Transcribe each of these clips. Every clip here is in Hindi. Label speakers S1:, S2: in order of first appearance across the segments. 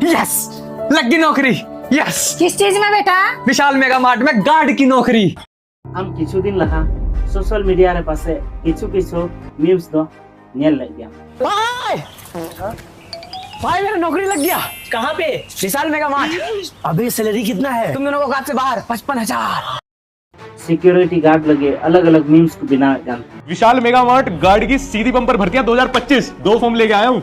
S1: यस, लग गई नौकरी। यस,
S2: किस चीज में बेटा?
S1: विशाल मेगा मार्ट में गार्ड की नौकरी।
S3: हम किछु दिन लहा सोशल मीडिया रे पासे किछु मीम्स दो नेल लग गया।
S1: भाई मेरा नौकरी लग गया।
S4: कहाँ पे?
S1: विशाल मेगा मार्ट।
S4: अबे सैलरी कितना है?
S1: तुम दोनों को गार्ड से बाहर 55,000।
S3: सिक्योरिटी गार्ड लगे अलग अलग मीम्स को बिना जान।
S5: विशाल मेगा मार्ट गार्ड की सीधी बम्पर भर्तियां 2025 2 फॉर्म लेके आया हूँ।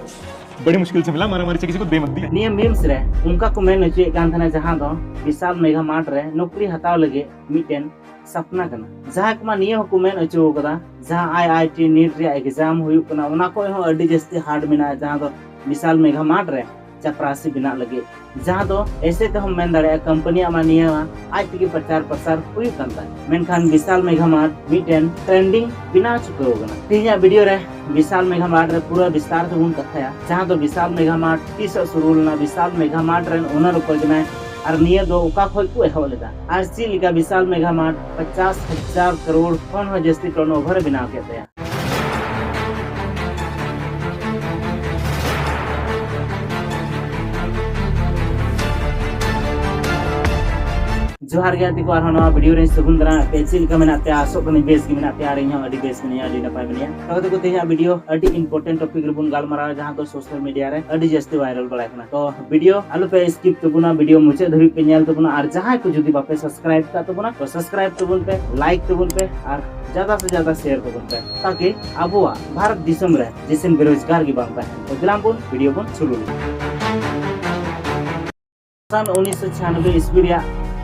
S5: बड़ी मुश्किल से मिला, मारा से किसी को दे मत दी।
S3: नियम मीम्स रे उनका को मेन चे कान थाना जहां दो विशाल मेगा मार्ट रे नौकरी हताव लगे मिटेन सपना कना जहां कमा नियम को मेन अचो कदा जहां आईआईटी नीट रे एग्जाम हुई कना उना को हो अडी जस्ती हार्ड मिना जहां दो विशाल मेगा मार्ट रे चपरासी बिना लगे जहां दो ऐसे तो हम मेन दाड़े कंपनी आमा नियम आज तक प्रचार प्रसार हुई करता है मेनखान विशाल मेगा मार्ट मिटेन ट्रेंडिंग बिना चुके होगना तीजा वीडियो रे विशाल मेगा मार्ट रे पूरा विस्तार से उन कथाया जहां दो विशाल मेगा मार्ट तीस शुरू लेना विशाल मेगा मार्ट रे ओनर को जना और निये दो उका खोज को एहो लेदा आज सी लिका विशाल मेगा मार्ट 50,000 करोड़ खन हो जस्ती टर्नओवर बिना के दया। जोहार गया तिको आर नवा वीडियो रे सगुन दरा पेचिल का मेना ते आसो कने बेस की मेना ते आर इहा अडी बेस ने अडी नपाय मेनिया तो को तेहा वीडियो अडी इंपोर्टेंट टॉपिक रे बुन गालमारा जहां तो सोशल मीडिया रे अडी जस्ती वायरल बड़ा कना तो वीडियो आलु पे स्किप तबुना वीडियो मुचे धरि पे नेल तबुना और जहां को जदी बापे सब्सक्राइब का तबुना तो सब्सक्राइब तबुन पे लाइक तबुन पे और ज्यादा से ज्यादा शेयर तबुन पे ताकि अबुआ भारत दिसम रे जिसन बेरोजगार की बात है तो दिलाम बुन वीडियो बुन शुरू सन 1996 ईस्वी रे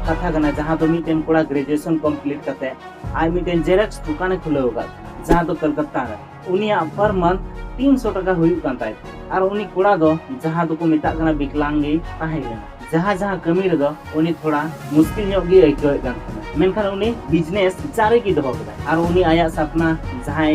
S3: कथा कना जहां तो मिटेन कोड़ा ग्रेजुएशन कंप्लीट करते आई मिटेन जेरेक्स दुकान खुले होगा जहां तो कलकत्ता रे उनिया पर मंथ 300 टका हुई कांता है और उनी कोड़ा दो जहां तो को मिता कना विकलांगी ताहेगना जहां जहां कमी रे दो उनी थोड़ा मुश्किल ᱧᱚᱜ गी आइको गान मेनखान उनी बिजनेस चारे की दो होगा और उनी आया सपना जहां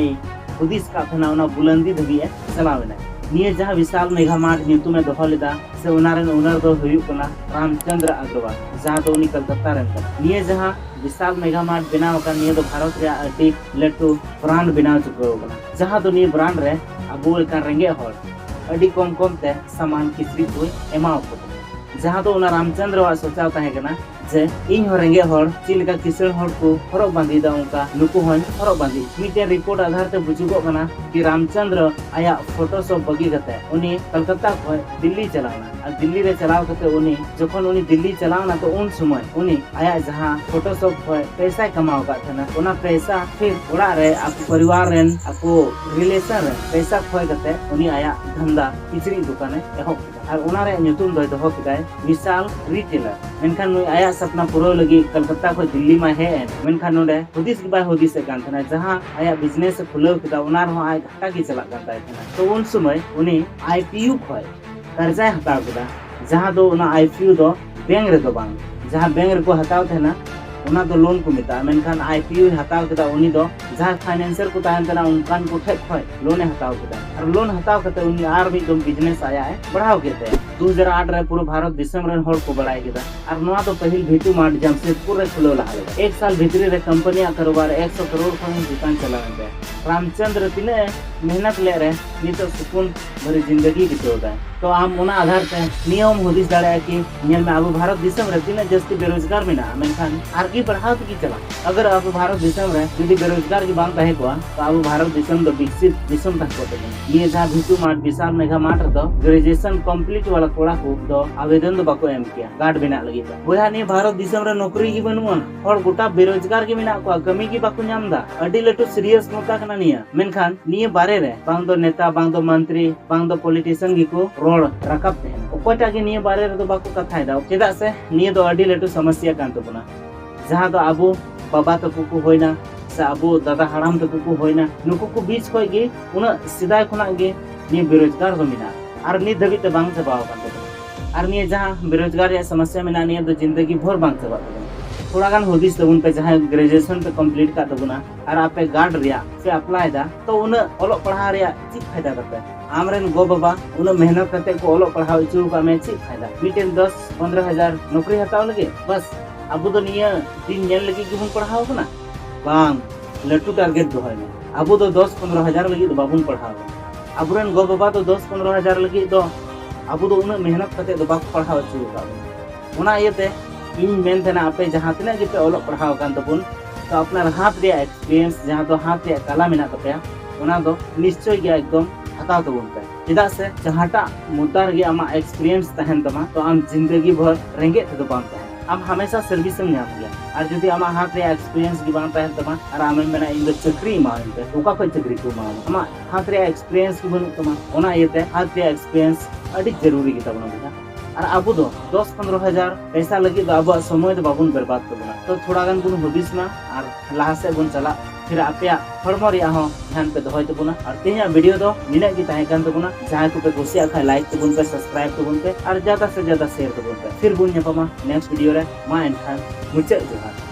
S3: हुदिस का थना उना बुलंदी धबी चलावेना निये जहां विशाल मेगा मार्ट नीतु में दोहो लेदा से उनारेन ओनर दो हुयु कना रामचंद्र अग्रवाल जहां तो उनी कलकत्ता रेन निये जहां विशाल मेगा मार्ट बनाव का निये तो भारत रे अति लटू ब्रांड बनाव चुको कना जहां तो निये ब्रांड रे अबो का रेंगे होर अडी कम कम ते सामान किसरी को एमाव को जहां तो उना रामचंद्र वा सोचाव ताहे कना जे इन हो रेंगे होर चिलका किसण होर को हरक बांधी दा उनका नुकु हन हरक बांधी मिटे रिपोर्ट आधार ते बुजुगो कना कि रामचंद्र आया फोटोशॉप बगी गते उनी कलकत्ता को दिल्ली चलावना और दिल्ली रे चलाव कते उनी जखन उनी दिल्ली चलावना तो उन समय उनी आया जहां फोटोशॉप को पैसा कमाव का थना उना पैसा फिर ओड़ा रे आपको परिवार रेन आपको रिलेशन रे पैसा खोय गते उनी आया धंधा किचरी दुकान एहो और उनारे नुतुम दो दोहो किदाय विशाल रिटेलर मेनखान नुई आया सपना पूरा लगी कलकत्ता को दिल्ली में है मेनखान नोडे हुदिस की बाय हुदिस कान थना जहां आया बिजनेस खुलेव किदा उनार हो आय घाटा की चला करता है तो उन समय उनी आईपीयू खोय कर्जा हताव किदा जहां दो उना आईपीयू दो बैंक रे दो बांग जहां बैंक रे को हताव थना उना दो लोन को मिता मेनखान आईपीयू हताव किदा उनी दो जहां फाइनेंसर को ताहन तना उनकान को ठेक खोय लोन हताव किदा और लोन हताव कते उनी आर भी दो बिजनेस आया है बढ़ाव केते 2008 रे पूरा भारत दिसम रे होड़ को बढ़ाई किदा और नवा तो पहिल भेटू मार्ट जमशेदपुर रे खुलो लागे एक साल भीतरी रे कंपनी कारोबार 100 करोड़ खन दुकान चलावे रामचंद्र तिने मेहनत ले रे नितो सुकून भरी जिंदगी बितावदा तो आम उना आधार पे नियम हुदिस दाड़ा कि नियम में अब भारत दिसम रे तिने जस्ती बेरोजगार मिना मेनखान आर की बढ़ाव की चला अगर अब भारत दिसम रे यदि बेरोजगार की बात है को तो अब भारत दिसम दो विकसित दिसम तक होते ये जहां भितु मार्ट विशाल मेगा मार्ट दो ग्रेजुएशन कंप्लीट वाला कोड़ा को दो आवेदन दो बाको एम किया गार्ड बिना लगी बोया ने भारत दिसम रे नौकरी की बनुआ और गोटा बेरोजगार की मिना को कमी की बाको नामदा अडी लटू सीरियस मोता कना निया मेनखान निये बारे रे बांग दो नेता बांग दो मंत्री बांग दो पॉलिटिशियन की को रोड रकब थे ओकोटा के निये बारे रे दो बाको कथाय दा चेदा से निये दो अडी लटू समस्या कान तो बना जहां तो अबो बाबा तको को होइना से अबो दादा हराम तको को होइना नुको को बीच खोय गे उना सिदाय खुना गे नि बेरोजगार दो मिना और नि दबी ते बांग चबाव कान और नि जहां बेरोजगार या समस्या मिना नि दो जिंदगी भर बांग चबा थोड़ा गान हुदिस तबुन पे जहां ग्रेजुएशन पे कंप्लीट का तबुना और आपे गार्ड रिया से अप्लाई दा तो उन ओलो पढ़ा रिया ची फायदा करते आमरेन गो बाबा उन मेहनत करते को ओलो पढ़ाव इचू का में ची फायदा मिटेन 10-15 हजार नौकरी हताव लगे बस अब तो निया दिन नेल लगी कि बुन पढ़ाव कना बांग लटू टारगेट दो है अब तो 10-15 हजार लगी तो बाबुन पढ़ाव अबरन गो बाबा तो 10-15 हजार लगी तो अब उन्ना मेहनत करते बाको पढ़ाव चुका इते इन मेन आपे जहाँ तीना पे ओल पढ़ाव तबन तो अपना हाथ रे एक्सपीरियंस जहाँ तो हाथ रे कला मेना तपया निश्चय गे एकदम हताव तबन पे चेदा से जहाँटा मुद्दा रे आमा एक्सपीरियंस तहन तमा तो आम जिंदगी भर रेंगे ते बाम तहन आम हमेशा सर्विस में नाम गया और जदि आमा हाथ रे एक्सपीरियंस की बांग तहन तमा और आमे मेना इन चक्री माइन पे ओका कोई चक्री को मा आमा हाथ रे एक्सपीरियंस की बनु तमा ओना येते हाथ रे एक्सपीरियंस अति जरूरी की तबना बुझा और अब 10-15 हजार पैसा लगे तो अब समय तो बाबन बर्बाद करना तो थोड़ा गान बुन हबिस ना और लाहा से बुन चला फिर आपे हड़मो रे हो ध्यान पे दोहय तबना और तेया वीडियो दो निना की ताहे कान तबना जहां को पे कुसिया खा लाइक तबन पे सब्सक्राइब तबन पे और ज्यादा से ज्यादा शेयर तबन पे फिर बुन नेक्स्ट वीडियो रे मा एनखान मुचे जोहार।